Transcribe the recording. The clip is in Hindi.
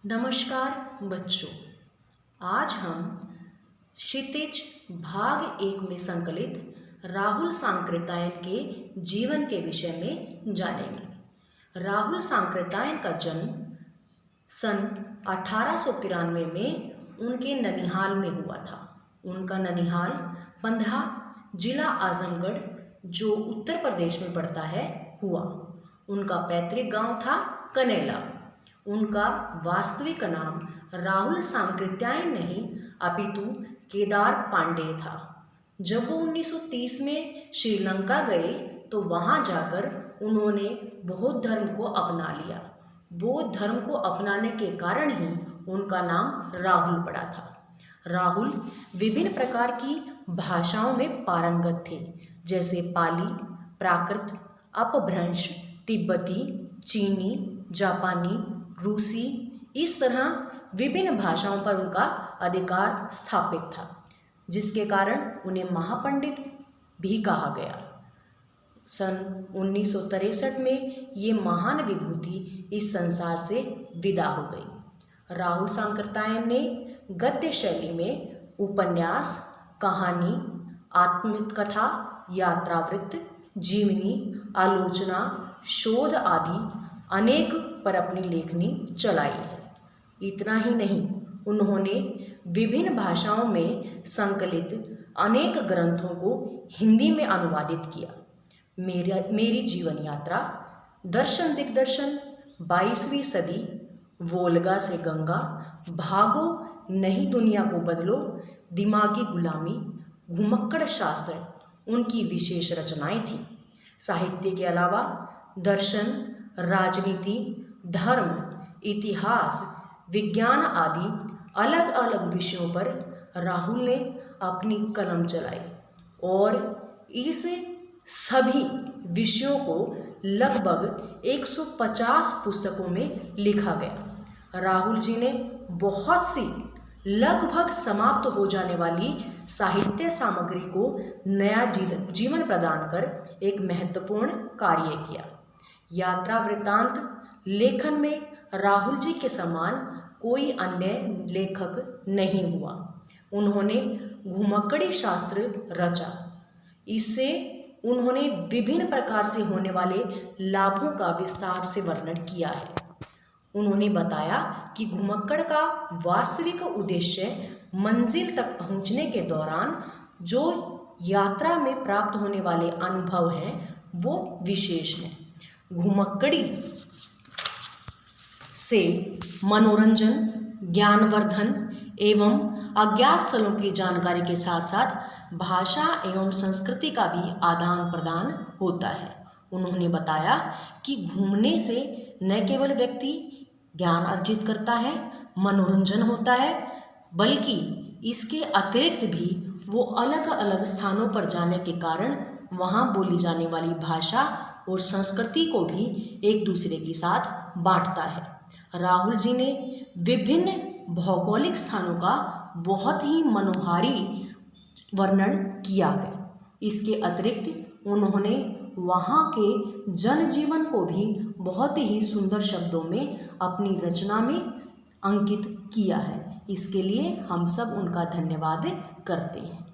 नमस्कार बच्चों, आज हम क्षितिज भाग 1 में संकलित राहुल सांकृत्यायन के जीवन के विषय में जानेंगे। राहुल सांकृत्यायन का जन्म सन 1893 में उनके ननिहाल में हुआ था। उनका ननिहाल पंधा जिला आजमगढ़ जो उत्तर प्रदेश में पड़ता है हुआ। उनका पैतृक गांव था कनेला। उनका वास्तविक नाम राहुल सांकृत्यायन नहीं अपितु केदार पांडेय था। जब वो 1930 में श्रीलंका गए तो वहाँ जाकर उन्होंने बौद्ध धर्म को अपना लिया। बौद्ध धर्म को अपनाने के कारण ही उनका नाम राहुल पड़ा था। राहुल विभिन्न प्रकार की भाषाओं में पारंगत थे, जैसे पाली, प्राकृत, अपभ्रंश, तिब्बती, चीनी, जापानी, रूसी, इस तरह विभिन्न भाषाओं पर उनका अधिकार स्थापित था, जिसके कारण उन्हें महापंडित भी कहा गया। सन 1963 में ये महान विभूति इस संसार से विदा हो गई। राहुल सांकृत्यायन ने गद्य शैली में उपन्यास, कहानी, आत्मकथा, यात्रावृत्त, जीवनी, आलोचना, शोध आदि अनेक पर अपनी लेखनी चलाई है। इतना ही नहीं, उन्होंने विभिन्न भाषाओं में संकलित अनेक ग्रंथों को हिंदी में अनुवादित किया। मेरी जीवन यात्रा, दर्शन दिग्दर्शन, 22वीं सदी, वोल्गा से गंगा, भागो नई दुनिया को बदलो, दिमागी गुलामी, घुमक्कड़ शास्त्र उनकी विशेष रचनाएं थीं। साहित्य के अलावा दर्शन, राजनीति, धर्म, इतिहास, विज्ञान आदि अलग अलग विषयों पर राहुल ने अपनी कलम चलाई और इस सभी विषयों को लगभग 150 पुस्तकों में लिखा गया। राहुल जी ने बहुत सी लगभग समाप्त हो जाने वाली साहित्य सामग्री को नया जीवन प्रदान कर एक महत्वपूर्ण कार्य किया। यात्रा वृत्तांत लेखन में राहुल जी के समान कोई अन्य लेखक नहीं हुआ। उन्होंने घुमक्कड़ी शास्त्र रचा। इससे उन्होंने विभिन्न प्रकार से होने वाले लाभों का विस्तार से वर्णन किया है। उन्होंने बताया कि घुमक्कड़ का वास्तविक उद्देश्य मंजिल तक पहुंचने के दौरान जो यात्रा में प्राप्त होने वाले अनुभव हैं वो विशेष हैं। घुमक्कड़ी से मनोरंजन, ज्ञानवर्धन एवं अज्ञात स्थलों की जानकारी के साथ साथ भाषा एवं संस्कृति का भी आदान प्रदान होता है। उन्होंने बताया कि घूमने से न केवल व्यक्ति ज्ञान अर्जित करता है, मनोरंजन होता है, बल्कि इसके अतिरिक्त भी वो अलग अलग स्थानों पर जाने के कारण वहाँ बोली जाने वाली भाषा और संस्कृति को भी एक दूसरे के साथ बांटता है। राहुल जी ने विभिन्न भौगोलिक स्थानों का बहुत ही मनोहारी वर्णन किया है। इसके अतिरिक्त उन्होंने वहाँ के जनजीवन को भी बहुत ही सुंदर शब्दों में अपनी रचना में अंकित किया है। इसके लिए हम सब उनका धन्यवाद करते हैं।